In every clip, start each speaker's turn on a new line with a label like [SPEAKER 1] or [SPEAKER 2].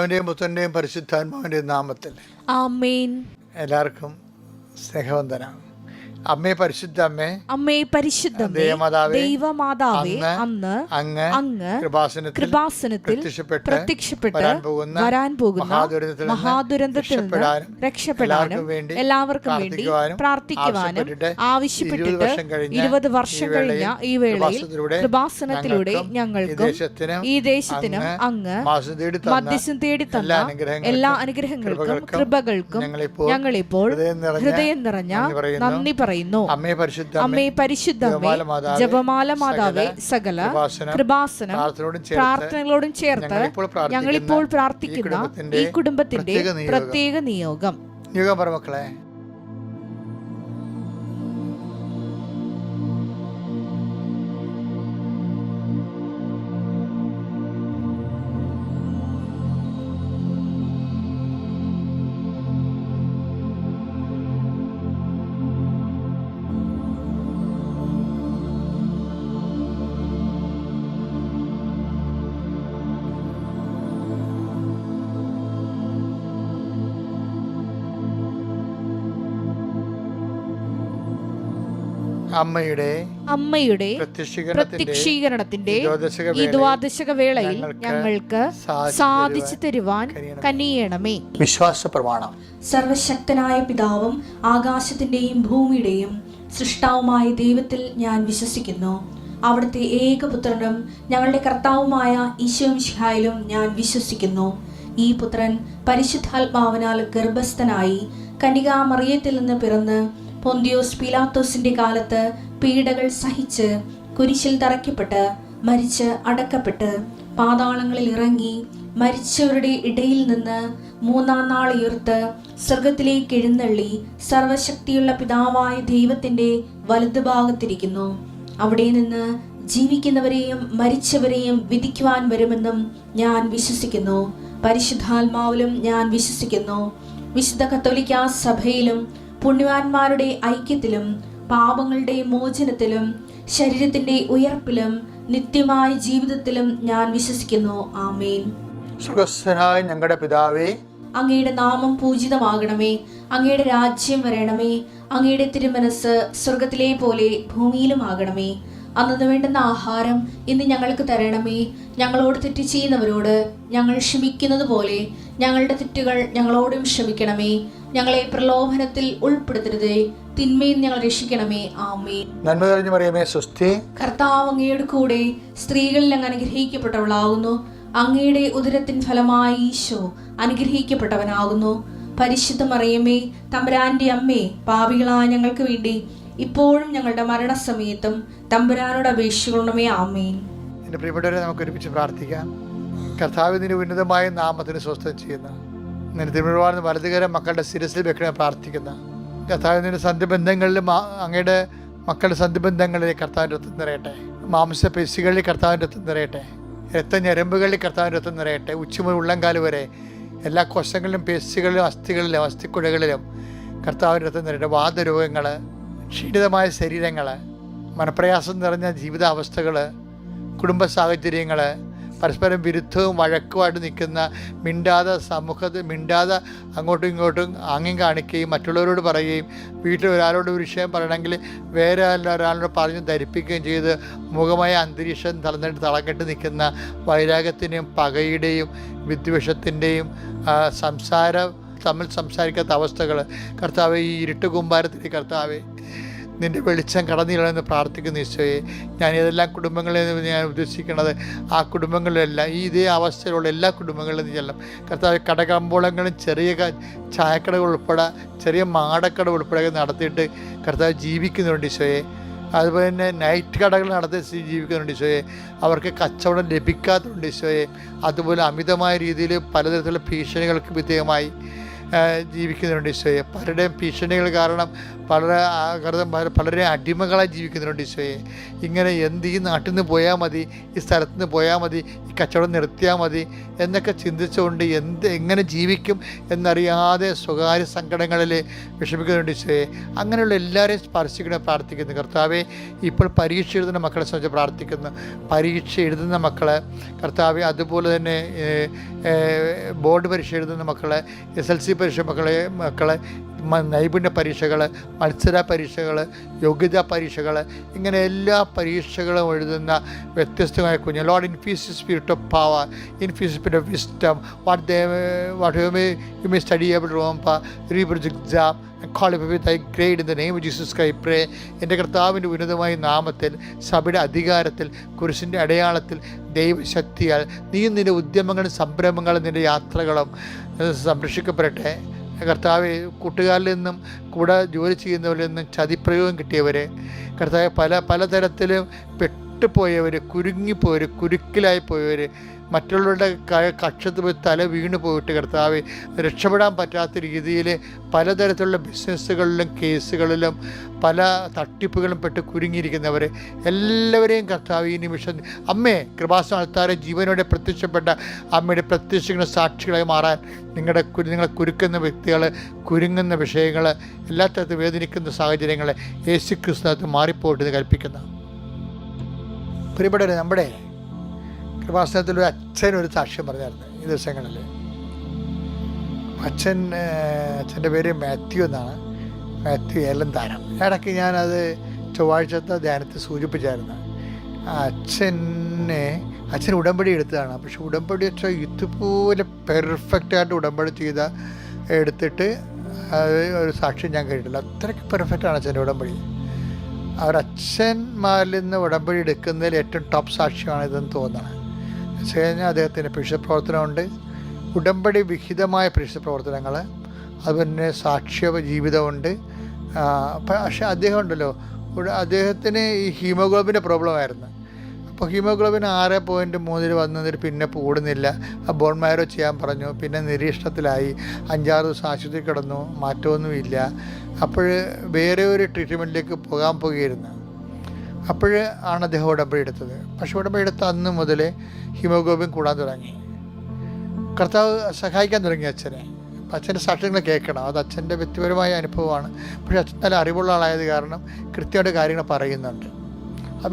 [SPEAKER 1] പിതാവിൻ്റെയും പുത്രൻ്റെയും പരിശുദ്ധാത്മാവിൻ്റെയും നാമത്തിൽ
[SPEAKER 2] ആമേൻ.
[SPEAKER 1] എല്ലാവർക്കും സ്നേഹവന്ദനം. അമ്മേ പരിശുദ്ധ അമ്മേ,
[SPEAKER 2] അമ്മേ പരിശുദ്ധമേ, ദൈവമാതാവേ, അന്ന് അങ്ങ് കൃപാസനത്തിൽ പ്രത്യക്ഷപ്പെട്ട് വരാൻ പോകുന്ന മഹാദുരന്തത്തിൽ നിന്ന് രക്ഷപ്പെടാനും എല്ലാവർക്കും വേണ്ടി പ്രാർത്ഥിക്കുവാനും ആവശ്യപ്പെട്ടിട്ട് 20 വർഷം കഴിഞ്ഞ ഈ വേളയിൽ കൃപാസനത്തിലൂടെ ഞങ്ങൾക്കും ഈ ദേശത്തിനും അങ്ങ് മധ്യസ്ഥം തേടി തന്ന എല്ലാ അനുഗ്രഹങ്ങൾക്കും കൃപകൾക്കും ഞങ്ങളിപ്പോൾ ഹൃദയം നിറഞ്ഞ നന്ദി പറയുന്നു. അമ്മേ പരിശുദ്ധമേ, ജപമാല മാതാവേ, സകല കൃപാസനം പ്രാർത്ഥനകളോടും ചേർത്ത് ഞങ്ങളിപ്പോൾ പ്രാർത്ഥിക്കുന്ന ഈ കുടുംബത്തിന്റെ പ്രത്യേക നിയോഗം.
[SPEAKER 1] മക്കളെ, അമ്മയുടെ പ്രത്യക്ഷീകരണത്തിന്റെ ഈ ദ്വാദശക വേളയിൽ ഞങ്ങൾക്ക് സാധിച്ചു തരുവാൻ കനിയണമേ. വിശ്വാസ പ്രമാണം.
[SPEAKER 3] സർവശക്തനായ പിതാവും ആകാശത്തിന്റെയും ഭൂമിയുടെയും സൃഷ്ടാവുമായ ദൈവത്തിൽ ഞാൻ വിശ്വസിക്കുന്നു. അവിടുത്തെ ഏകപുത്രനും ഞങ്ങളുടെ കർത്താവുമായ ഈശോമിശിഹായിലും ഞാൻ വിശ്വസിക്കുന്നു. ഈ പുത്രൻ പരിശുദ്ധാത്മാവിനാൽ ഗർഭസ്ഥനായി കന്യകാമറിയത്തിൽ നിന്ന് പിറന്ന് പൊന്തിയോസ് പീലാത്തോസിന്റെ കാലത്ത് പീഡകൾ സഹിച്ച് കുരിശിൽ തറയ്ക്കപ്പെട്ട് മരിച്ച് അടക്കപ്പെട്ട് പാതാളങ്ങളിൽ ഇറങ്ങി മരിച്ചവരുടെ ഇടയിൽ നിന്ന് 3-ാം നാൾ ഉയർത്ത് സ്വർഗത്തിലേക്ക് എഴുന്നള്ളി സർവശക്തിയുള്ള പിതാവായ ദൈവത്തിന്റെ വലതുഭാഗത്തിരിക്കുന്നു. അവിടെ നിന്ന് ജീവിക്കുന്നവരെയും മരിച്ചവരെയും വിധിക്കുവാൻ വരുമെന്നും ഞാൻ വിശ്വസിക്കുന്നു. പരിശുദ്ധാത്മാവിലും ഞാൻ വിശ്വസിക്കുന്നു. വിശുദ്ധ കത്തോലിക്കാ സഭയിലും പുണ്യവാന്മാരുടെ ഐക്യത്തിലും പാപങ്ങളുടെ മോചനത്തിലും ശരീരത്തിന്റെ ഉയർപ്പിലും നിത്യമായ ജീവിതത്തിലും ഞാൻ വിശ്വസിക്കുന്നു. ആമേൻ.
[SPEAKER 1] സ്വർഗ്ഗസ്ഥനായ ഞങ്ങളുടെ പിതാവേ,
[SPEAKER 3] അങ്ങയുടെ നാമം പൂജിതമാകണമേ. അങ്ങയുടെ രാജ്യം വരണമേ. അങ്ങയുടെ തിരുമനസ് സ്വർഗത്തിലെ പോലെ ഭൂമിയിലും ആകണമേ. അന്നു വേണ്ടുന്ന ആഹാരം ഇന്ന് ഞങ്ങൾക്ക് തരണമേ. ഞങ്ങളോട് തെറ്റ് ചെയ്യുന്നവരോട് ഞങ്ങൾ ക്ഷമിക്കുന്നത് പോലെ ഞങ്ങളുടെ തെറ്റുകൾ ഞങ്ങളോടും ക്ഷമിക്കണമേ. ഞങ്ങളെ പ്രലോഭനത്തിൽ ഉൾപ്പെടുത്തരുതേ, തിന്മയിൽ ഞങ്ങൾ രക്ഷിക്കണമേ. ആമേൻ.
[SPEAKER 1] നന്മ നിറഞ്ഞ മറിയമേ, സ്വസ്തി.
[SPEAKER 3] കർത്താവ് അങ്ങയുടെ കൂടെ സ്ത്രീകളിൽ അങ്ങ് അനുഗ്രഹിക്കപ്പെട്ടവളാകുന്നു. അങ്ങയുടെ ഉദരത്തിൻ ഫലമായി ഈശോ അനുഗ്രഹിക്കപ്പെട്ടവനാകുന്നു. പരിശുദ്ധ മറിയമേ, തമ്പുരാന്റെ അമ്മേ, പാപികളായ ഞങ്ങൾക്ക് വേണ്ടി ഇപ്പോഴും ഞങ്ങളുടെ മരണസമയത്തും തമ്പുരാനോട് അപേക്ഷിക്കണമേ. ആമേൻ.
[SPEAKER 1] എൻ്റെ പ്രിയപ്പെട്ടവരെ, നമുക്ക് ഒരുമിച്ച് പ്രാർത്ഥിക്കാം. കർത്താവിന്റെ ഉന്നതമായ നാമത്തിന് സ്വസ്ഥം ചെയ്യുന്ന നിന്റെ തിരുമുഴുവാൻ വലതുകരം മക്കളുടെ ശിരസിൽ വെക്കണേ പ്രാർത്ഥിക്കുന്ന കർത്താവിൻ്റെ സന്ധിബന്ധങ്ങളിലും അങ്ങയുടെ മക്കളുടെ സന്ധിബന്ധങ്ങളിൽ കർത്താവിൻ്റെ രക്തം നിറയട്ടെ. മാംസപേശികളിൽ കർത്താവിൻ്റെ രക്തം നിറയട്ടെ. രക്തഞരമ്പുകളിൽ കർത്താവിൻ്റെ രക്തം നിറയട്ടെ. ഉച്ചമുതൽ ഉള്ളംകാല് വരെ എല്ലാ കോശങ്ങളിലും പേശികളിലും അസ്ഥികളിലും അസ്ഥിക്കുഴകളിലും കർത്താവിൻ്റെ രക്തം നിറയട്ടെ. വാതരോഗങ്ങൾ, ക്ഷീണിതമായ ശരീരങ്ങൾ, മനപ്രയാസം നിറഞ്ഞ ജീവിതാവസ്ഥകൾ, കുടുംബ സാഹചര്യങ്ങൾ, പരസ്പരം വിരുദ്ധവും വഴക്കുമായിട്ട് നിൽക്കുന്ന, മിണ്ടാതെ അങ്ങോട്ടും ഇങ്ങോട്ടും ആംഗ്യം കാണിക്കുകയും മറ്റുള്ളവരോട് പറയുകയും വീട്ടിൽ ഒരാളോട് ഒരു വിഷയം പറയണമെങ്കിൽ വേറെ ഒരാളോട് പറഞ്ഞ് ധരിപ്പിക്കുകയും ചെയ്ത് മുഖമായ അന്തരീക്ഷം തളക്കെട്ട് നിൽക്കുന്ന വൈരാഗ്യത്തിൻ്റെയും പകയുടെയും വിദ്വേഷത്തിൻ്റെയും തമ്മിൽ സംസാരിക്കാത്ത അവസ്ഥകൾ കർത്താവെ, ഈ ഇരുട്ട് കൂമ്പാരത്തിൽ കർത്താവെ നിൻ്റെ വെളിച്ചം കടന്നില്ലെന്ന് പ്രാർത്ഥിക്കുന്ന ഈശോയെ, ഞാൻ ഏതെല്ലാം കുടുംബങ്ങളിൽ ഞാൻ ഉദ്ദേശിക്കുന്നത് ആ കുടുംബങ്ങളിലെല്ലാം ഈ ഇതേ അവസ്ഥയിലുള്ള എല്ലാ കുടുംബങ്ങളിലും ചെല്ലാം കർത്താവ്. കടകമ്പോളങ്ങളും ചെറിയ ചായക്കടകൾ ഉൾപ്പെടെ ചെറിയ മാടക്കട ഉൾപ്പെടെ നടത്തിയിട്ട് കർത്താവ് ജീവിക്കുന്നുണ്ട് ഈശോയെ. അതുപോലെ തന്നെ നൈറ്റ് കടകൾ നടത്തി ജീവിക്കുന്നുണ്ട് ഈശോയെ. അവർക്ക് കച്ചവടം ലഭിക്കാത്തതുണ്ട് ഈശോയെ. അതുപോലെ അമിതമായ രീതിയിൽ പലതരത്തിലുള്ള ഭീഷണികൾക്ക് വിധേയമായി ജീവിക്കുന്നുണ്ട് ഈശോയെ. പലരുടെയും ഭീഷണികൾ കാരണം പലരെയും അടിമകളായി ജീവിക്കുന്നുണ്ട് ഈശോയെ. ഇങ്ങനെ ഈ നാട്ടിൽ നിന്ന് പോയാൽ മതി, ഈ സ്ഥലത്ത് നിന്ന് പോയാൽ മതി, ഈ കച്ചവടം നിർത്തിയാൽ മതി എന്നൊക്കെ ചിന്തിച്ചുകൊണ്ട് എങ്ങനെ ജീവിക്കും എന്നറിയാതെ സ്വകാര്യ സങ്കടങ്ങളിൽ വിഷമിക്കുന്നുണ്ട് ഈശോയെ. അങ്ങനെയുള്ള എല്ലാവരെയും സ്പർശിക്കണം പ്രാർത്ഥിക്കുന്നു. കർത്താവെ, ഇപ്പോൾ പരീക്ഷ എഴുതുന്ന മക്കളെ സംബന്ധിച്ച് പ്രാർത്ഥിക്കുന്നു. പരീക്ഷ എഴുതുന്ന മക്കളെ കർത്താവെ, അതുപോലെ തന്നെ ബോർഡ് പരീക്ഷ എഴുതുന്ന മക്കളെ, SLC പരീക്ഷ മക്കളെ നൈപുണ്യ പരീക്ഷകൾ, മത്സര പരീക്ഷകൾ, യോഗ്യതാ പരീക്ഷകൾ, ഇങ്ങനെ എല്ലാ പരീക്ഷകളും എഴുതുന്ന വ്യത്യസ്തമായ കുഞ്ഞ്. Lord, infuse spirit of power, infuse spirit of wisdom, what you may study able റോംപ reproduce exam qualify with thy grade in the name of Jesus I pray. എൻ്റെ കർത്താവിൻ്റെ ഉന്നതമായ നാമത്തിൽ, സഭയുടെ അധികാരത്തിൽ, കുരിശിൻ്റെ അടയാളത്തിൽ, ദൈവശക്തിയാൽ നിന്റെ ഉദ്യമങ്ങളും സംരംഭങ്ങളും നിൻ്റെ യാത്രകളും സംരക്ഷിക്കപ്പെടട്ടെ. കർത്താവ്, കൂട്ടുകാരിൽ നിന്നും കൂടെ ജോലി ചെയ്യുന്നവരിൽ നിന്നും ചതിപ്രയോഗം കിട്ടിയവരെ, കർത്താവ് പലതരത്തിലും പെട്ടുപോയവർ, കുരുങ്ങിപ്പോയവർ, കുരുക്കിലായി പോയവർ, മറ്റുള്ളവരുടെ കക്ഷത്ത് പോയി തല വീണ് പോയിട്ട് കർത്താവ് രക്ഷപ്പെടാൻ പറ്റാത്ത രീതിയിൽ പലതരത്തിലുള്ള ബിസിനസ്സുകളിലും കേസുകളിലും പല തട്ടിപ്പുകളും പെട്ട് കുരുങ്ങിയിരിക്കുന്നവർ എല്ലാവരെയും കർത്താവ് ഈ നിമിഷം അമ്മേ, കൃപാസന ആൾത്താരെ ജീവനോടെ പ്രത്യക്ഷപ്പെട്ട അമ്മയുടെ പ്രത്യക്ഷങ്ങളുടെ സാക്ഷികളായി മാറാൻ നിങ്ങളെ കുരുക്കുന്ന വ്യക്തികൾ, കുരുങ്ങുന്ന വിഷയങ്ങൾ, എല്ലാ തരത്തിൽ വേദനിക്കുന്ന സാഹചര്യങ്ങൾ യേശുക്രിസ്തുവിനകത്ത് മാറിപ്പോയിട്ട് കൽപ്പിക്കുന്ന പ്രിയപ്പെട്ടവരെ, നമ്മുടെ കൃപാസനത്തിലൊരു അച്ഛനൊരു സാക്ഷ്യം പറഞ്ഞായിരുന്നു ഈ ദിവസങ്ങളിൽ. അച്ഛൻ്റെ പേര് മാത്യു എന്നാണ്, മാത്യു ഏലന്താനം. ഇടയ്ക്ക് ഞാനത് ചൊവ്വാഴ്ചത്തെ ധ്യാനത്തിൽ സൂചിപ്പിച്ചായിരുന്നു. അച്ഛൻ ഉടമ്പടി എടുത്തതാണ്. പക്ഷെ ഉടമ്പടി വെച്ചാൽ ഇതുപോലെ പെർഫെക്റ്റായിട്ട് ഉടമ്പടി എടുത്തിട്ട് അത് ഒരു സാക്ഷ്യം ഞാൻ കേട്ടിട്ടില്ല. അത്രയ്ക്ക് പെർഫെക്റ്റാണ് അച്ഛൻ്റെ ഉടമ്പടി. അവരച്ഛന്മാരിൽ നിന്ന് ഉടമ്പടി എടുക്കുന്നതിൽ ഏറ്റവും ടോപ്പ് സാക്ഷ്യമാണ് ഇതെന്ന് തോന്നുന്നത്. വെച്ച് കഴിഞ്ഞാൽ അദ്ദേഹത്തിൻ്റെ പ്രേക്ഷിത പ്രവർത്തനമുണ്ട്, ഉടമ്പടി വിഹിതമായ പ്രേക്ഷിത പ്രവർത്തനങ്ങൾ, അതുപോലെ സാക്ഷ്യ ജീവിതമുണ്ട്. പക്ഷേ അദ്ദേഹം ഉണ്ടല്ലോ, അദ്ദേഹത്തിന് ഈ ഹീമോഗ്ലോബിൻ്റെ പ്രോബ്ലം ആയിരുന്നു. അപ്പോൾ ഹീമോഗ്ലോബിൻ 6.3 വന്നതിൽ പിന്നെ കൂടുന്നില്ല. ബോൺ മാരോ ചെയ്യാൻ പറഞ്ഞു. പിന്നെ നിരീക്ഷണത്തിലായി, 5-6 ദിവസം ആശുപത്രി കിടന്നു, മാറ്റമൊന്നുമില്ല. അപ്പോൾ വേറെ ഒരു ട്രീറ്റ്മെൻറ്റിലേക്ക് പോകുകയായിരുന്നു. ആണ് അദ്ദേഹം ഉടമ്പടി എടുത്തത്. പക്ഷേ ഉടമ്പടി എടുത്ത അന്ന് മുതൽ ഹീമോഗ്ലോബിൻ കൂടാൻ തുടങ്ങി. കർത്താവ് സഹായിക്കാൻ തുടങ്ങി അച്ഛനെ. അച്ഛൻ്റെ സാക്ഷ്യങ്ങൾ കേൾക്കണം, അത് അച്ഛൻ്റെ വ്യക്തിപരമായ അനുഭവമാണ്. പക്ഷേ അച്ഛൻ നല്ല അറിവുള്ള ആളായത് കാരണം കൃത്യമായിട്ട് കാര്യങ്ങൾ പറയുന്നുണ്ട്.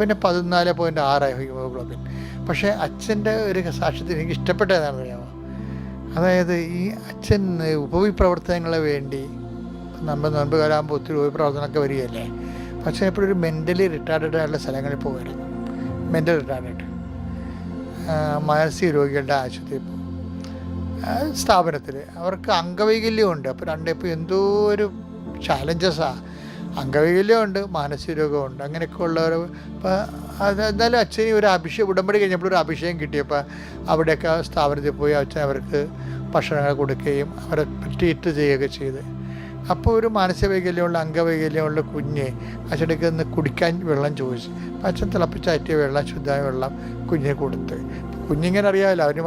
[SPEAKER 1] പിന്നെ 14.6 ഹീമോഗ്ലോബിൻ. പക്ഷേ അച്ഛൻ്റെ ഒരു സാക്ഷ്യത്തിൽ എനിക്ക് ഇഷ്ടപ്പെട്ടതെന്നാണ് അറിയാമോ, അതായത് ഈ അച്ഛൻ ഉപവിപ്രവർത്തനങ്ങളെ വേണ്ടി നമ്മൾ നോമ്പ് കാലാകുമ്പോൾ ഒത്തിരി ഉപവിപ്രവർത്തനമൊക്കെ വരികയല്ലേ. പക്ഷേ എപ്പോഴും ഒരു മെൻ്റലി റിട്ടാർഡഡ് ആയിട്ടുള്ള സ്ഥലങ്ങളിൽ പോകുമായിരുന്നു. മെൻ്റൽ റിട്ടാർഡഡ് മാനസിക രോഗികളുടെ ആശുപത്രിയിൽ പോകും, സ്ഥാപനത്തിൽ. അവർക്ക് അംഗവൈകല്യമുണ്ട്. അപ്പോൾ ഇപ്പോൾ എന്തോ ഒരു ചാലഞ്ചസാണ്. അംഗവൈകല്യമുണ്ട്, മാനസിക രോഗമുണ്ട്, അങ്ങനെയൊക്കെ ഉള്ളവർ. അപ്പോൾ എന്നാലും അച്ഛന് ഒരു ഉടമ്പടി കഴിഞ്ഞപ്പോൾ ഒരു അഭിഷേകം കിട്ടിയപ്പോൾ അവിടെയൊക്കെ സ്ഥാപനത്തിൽ പോയി അച്ഛൻ അവർക്ക് ഭക്ഷണങ്ങൾ കൊടുക്കുകയും അവരെ ട്രീറ്റ് ചെയ്യുകയൊക്കെ ചെയ്ത്. അപ്പോൾ ഒരു മാനസിക വൈകല്യമുള്ള, അംഗവൈകല്യമുള്ള കുഞ്ഞ് അച്ഛനക്ക് നിന്ന് കുടിക്കാൻ വെള്ളം ചോദിച്ചു. അപ്പം അച്ഛൻ തിളപ്പിച്ചാറ്റിയ വെള്ളം, ശുദ്ധമായ വെള്ളം കുഞ്ഞിനെ കൊടുത്ത്. കുഞ്ഞിങ്ങനെ അറിയാമല്ലോ, അവന്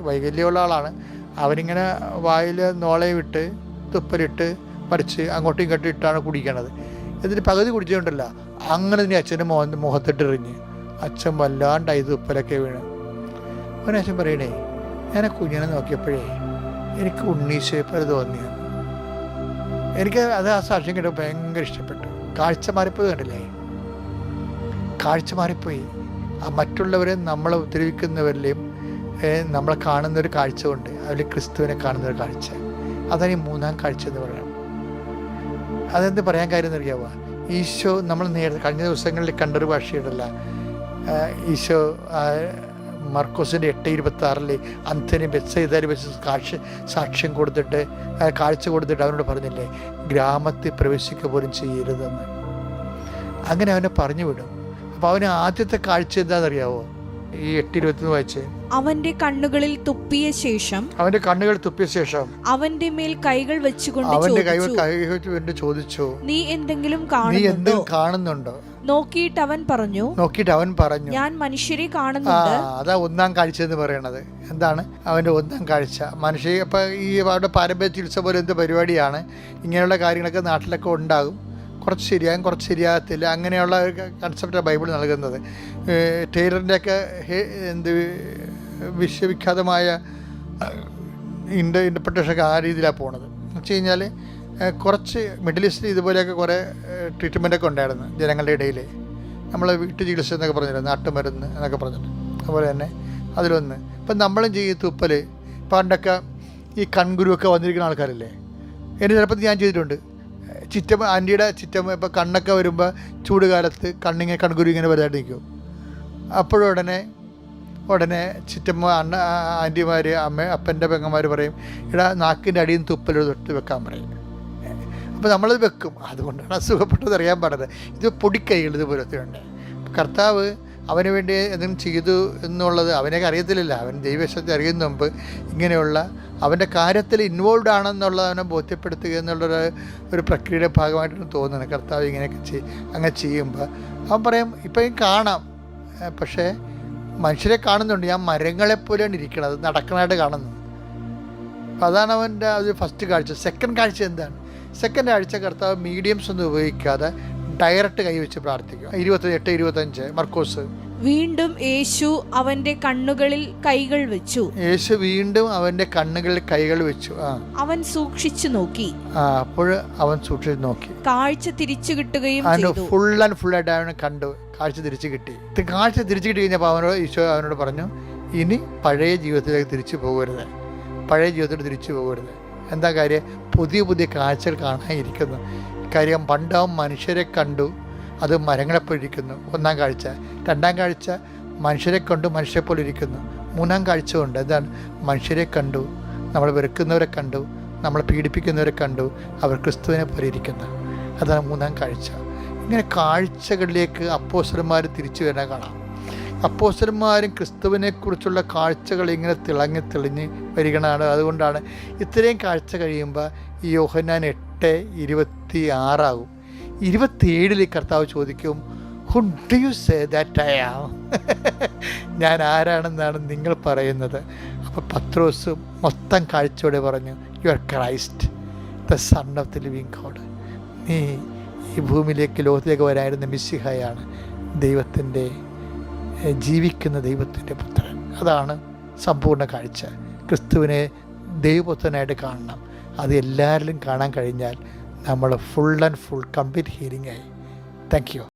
[SPEAKER 1] വൈകല്യമുള്ള ആളാണ്. അവനിങ്ങനെ വായിൽ നോളയും ഇട്ട് തുപ്പലിട്ട് മറിച്ച് അങ്ങോട്ടും ഇങ്ങോട്ടും ഇട്ടാണ് കുടിക്കണത്. എന്നിട്ട് പകുതി കുടിച്ചുകൊണ്ടല്ല, അങ്ങനെ തന്നെ അച്ഛൻ്റെ മുഖത്തിട്ടെറിഞ്ഞ് അച്ഛൻ വല്ലാണ്ടായി തുപ്പലൊക്കെ വീണ്. അവൻ അച്ഛൻ പറയണേ, ഞാൻ കുഞ്ഞിനെ നോക്കിയപ്പോഴേ എനിക്ക് ഉണ്ണീശോയെ പോലെ തോന്നിയത്. എനിക്ക് അത് ആ സാക്ഷ്യം കേട്ടപ്പോൾ ഭയങ്കര ഇഷ്ടപ്പെട്ടു. കാഴ്ച മാറിപ്പോയി, കണ്ടില്ലേ, കാഴ്ച മാറിപ്പോയി. ആ മറ്റുള്ളവരെ നമ്മളെ ഉപദ്രവിക്കുന്നവരിലെയും നമ്മളെ കാണുന്നൊരു കാഴ്ച കൊണ്ട് അതിൽ ക്രിസ്തുവിനെ കാണുന്നൊരു കാഴ്ച, അതാണ് ഈ 3-ാം കാഴ്ച എന്ന് പറയുന്നത്. അതെന്ത് പറയാൻ കാര്യം എന്നറിയാവുക, ഈശോ നമ്മൾ കഴിഞ്ഞ ദിവസങ്ങളിൽ കണ്ടൊരു ഭാഷയുണ്ടല്ല, ഈശോ മർക്കോസിൻ്റെ 8:26 അന്ത്യന് ബെത്സയിദയിൽ വെച്ച് സാക്ഷ്യം കൊടുത്തിട്ട്, കാഴ്ച കൊടുത്തിട്ട് അവനോട് പറഞ്ഞില്ലേ, ഗ്രാമത്തിൽ പ്രവേശിക്കുക പോലും ചെയ്യരുതെന്ന്. അങ്ങനെ അവനെ പറഞ്ഞു വിടും. അപ്പോൾ അവന് ആദ്യത്തെ കാഴ്ച എന്താണെന്നറിയാവോ? ഈ 8:21 വായിച്ച്,
[SPEAKER 2] അവന്റെ കണ്ണുകളിൽ തുപ്പിയ ശേഷം അവന്റെ മേൽ കൈകൾ വെച്ചുകൊണ്ട് ചോദിച്ചു, നീ എന്തെങ്കിലും കാണുന്നുണ്ടോ? നോക്കിയിട്ട് അവൻ പറഞ്ഞു, ഞാൻ മനുഷ്യരെ കാണുന്നുണ്ട്.
[SPEAKER 1] അതാ ഒന്നാം കാഴ്ച എന്ന് പറയണത്. എന്താണ് അവന്റെ ഒന്നാം കാഴ്ച? മനുഷ്യ ഇപ്പൊ ഈ അവരുടെ പാരമ്പര്യ ചികിത്സ പോലെ എന്ത് പരിപാടിയാണ്. ഇങ്ങനെയുള്ള കാര്യങ്ങളൊക്കെ നാട്ടിലൊക്കെ ഉണ്ടാകും. കുറച്ച് ശരിയാകും, കുറച്ച് ശരിയാകത്തില്ല. അങ്ങനെയുള്ള ഒരു കൺസെപ്റ്റാണ് ബൈബിൾ നൽകുന്നത്. ടൈലറിൻ്റെയൊക്കെ വിശ്വവിഖ്യാതമായ ഇൻ്റർപ്രിട്ടേഷനൊക്കെ ആ രീതിയിലാണ് പോണത്. എന്ന് വെച്ച് കഴിഞ്ഞാൽ കുറച്ച് മിഡിൽ ഈസ്റ്റിൽ ഇതുപോലെയൊക്കെ കുറേ ട്രീറ്റ്മെൻറ്റൊക്കെ ഉണ്ടായിരുന്നു ജനങ്ങളുടെ ഇടയിൽ. നമ്മൾ വീട്ടു ചികിത്സ എന്നൊക്കെ പറഞ്ഞിരുന്നു, നാട്ടുമരുന്ന് എന്നൊക്കെ പറഞ്ഞിട്ട്. അതുപോലെ തന്നെ അതിലൊന്ന് ഇപ്പം നമ്മളും ചെയ്യും തുപ്പൽ. പണ്ടൊക്കെ ഈ കൺകുരുവൊക്കെ വന്നിരിക്കുന്ന ആൾക്കാരില്ലേ, എൻ്റെ ചിലപ്പോൾ ഞാൻ ചെയ്തിട്ടുണ്ട്. ആൻറ്റിയുടെ ചിറ്റമ്മ ഇപ്പോൾ കണ്ണൊക്കെ വരുമ്പോൾ ചൂട് കാലത്ത് കണ്ണിങ്ങനെ കൺകുരു ഇങ്ങനെ വലുതായിട്ട് നിൽക്കും. ഉടനെ ചിറ്റമ്മ ആൻറ്റിമാർ അപ്പൻ്റെ പെങ്ങന്മാർ പറയും, ഇവിടെ നാക്കിൻ്റെ അടിയിൽ നിന്ന് തുപ്പൽ തൊട്ട് വെക്കാൻ പറയും. അപ്പോൾ നമ്മളത് വെക്കും. അതുകൊണ്ടാണ് അസുഖപ്പെട്ടത് അറിയാൻ പാടില്ല. ഇത് പൊടിക്കൈകൾ ഇതുപോലത്തെ ഉണ്ട്. കർത്താവ് അവന് വേണ്ടി എന്തെങ്കിലും ചെയ്തു എന്നുള്ളത് അവനൊക്കെ അറിയത്തില്ല. അവൻ ദൈവശക്തി അറിയുന്ന മുമ്പ് ഇങ്ങനെയുള്ള അവൻ്റെ കാര്യത്തിൽ ഇൻവോൾവ് ആണെന്നുള്ളത് അവനെ ബോധ്യപ്പെടുത്തുക ഒരു പ്രക്രിയയുടെ ഭാഗമായിട്ടാണ് തോന്നുന്നത്. കർത്താവ് ഇങ്ങനെയൊക്കെ അങ്ങനെ ചെയ്യുമ്പോൾ അവൻ പറയും, ഇപ്പം കാണാം, പക്ഷേ മനുഷ്യരെ കാണുന്നുണ്ട്, ഞാൻ മരങ്ങളെപ്പോലെയാണ് ഇരിക്കുന്നത്, നടക്കണമായിട്ട് കാണുന്നത്. അപ്പോൾ അതാണ് അവൻ്റെ അത് ഫസ്റ്റ് കാഴ്ച. സെക്കൻഡ് കാഴ്ച എന്താണ്? സെക്കൻഡ് കാഴ്ച കർത്താവ് മീഡിയംസ് ഒന്നും ഉപയോഗിക്കാതെ ഡയറക്റ്റ് കൈവച്ച് പ്രാർത്ഥിക്കുക. 28-25 മർക്കോസ്.
[SPEAKER 2] വീണ്ടും യേശു അവന്റെ കണ്ണുകളിൽ കൈകൾ വെച്ചു. അവൻ സൂക്ഷിച്ചു നോക്കി.
[SPEAKER 1] അപ്പോൾ അവൻ സൂക്ഷിച്ചു നോക്കി,
[SPEAKER 2] കാഴ്ച തിരിച്ചു കിട്ടുകയും
[SPEAKER 1] ഫുൾ ആൻഡ് ഫുൾ ആയിട്ട് അവനെ കണ്ടു. കാഴ്ച തിരിച്ചു കിട്ടി. കാഴ്ച തിരിച്ചു കിട്ടി കഴിഞ്ഞപ്പോൾ ഈശോ അവനോട് പറഞ്ഞു, ഇനി പഴയ ജീവിതത്തിലേക്ക് തിരിച്ചു പോകരുത്. എന്താ കാര്യം? പുതിയ കാഴ്ചകൾ കാണാനിരിക്കുന്നു. കാര്യം പണ്ടാവും മനുഷ്യരെ കണ്ടു, അത് മരങ്ങളെപ്പോലിരിക്കുന്നു. ഒന്നാം കാഴ്ച. രണ്ടാം കാഴ്ച മനുഷ്യരെ കണ്ടു, മനുഷ്യരെപ്പോലെ ഇരിക്കുന്നു. മൂന്നാം കാഴ്ച കൊണ്ട് എന്താണ്? മനുഷ്യരെ കണ്ടു, നമ്മൾ വെറുക്കുന്നവരെ കണ്ടു, നമ്മളെ പീഡിപ്പിക്കുന്നവരെ കണ്ടു, അവർ ക്രിസ്തുവിനെ പോലെ ഇരിക്കുന്നു. അതാണ് മൂന്നാം കാഴ്ച. ഇങ്ങനെ കാഴ്ചകളിലേക്ക് അപ്പോസ്തലന്മാർ തിരിച്ചു വരാൻ കാണാം. അപ്പോസ്തലന്മാരും ക്രിസ്തുവിനെക്കുറിച്ചുള്ള കാഴ്ചകൾ ഇങ്ങനെ തെളിഞ്ഞ് വരികയാണ്. അതുകൊണ്ടാണ് ഇത്രയും കാഴ്ച കഴിയുമ്പോൾ ഈ യോഹന്നാൻ 8:26 27 കർത്താവ് ചോദിക്കും, who do you say that I am? ഞാൻ ആരാണെന്നാണ് നിങ്ങൾ പറയുന്നത്? അപ്പോൾ പത്രോസ് മൊത്തം കാഴ്ചയോടെ പറഞ്ഞു, you are Christ, the son of the living God. നീ ഈ ഭൂമിയിലേക്ക് ലോകത്തിലേക്ക് വരായിരുന്ന മിശിഹായാണ്, ദൈവത്തിൻ്റെ ജീവിക്കുന്ന ദൈവത്തിൻ്റെ പുത്രൻ. അതാണ് സമ്പൂർണ്ണ കാഴ്ച. ക്രിസ്തുവിനെ ദൈവപുത്രനായിട്ട് കാണണം. അത് എല്ലാവരിലും കാണാൻ കഴിഞ്ഞാൽ നമ്മൾ full and full complete healing ആയി. Thank U.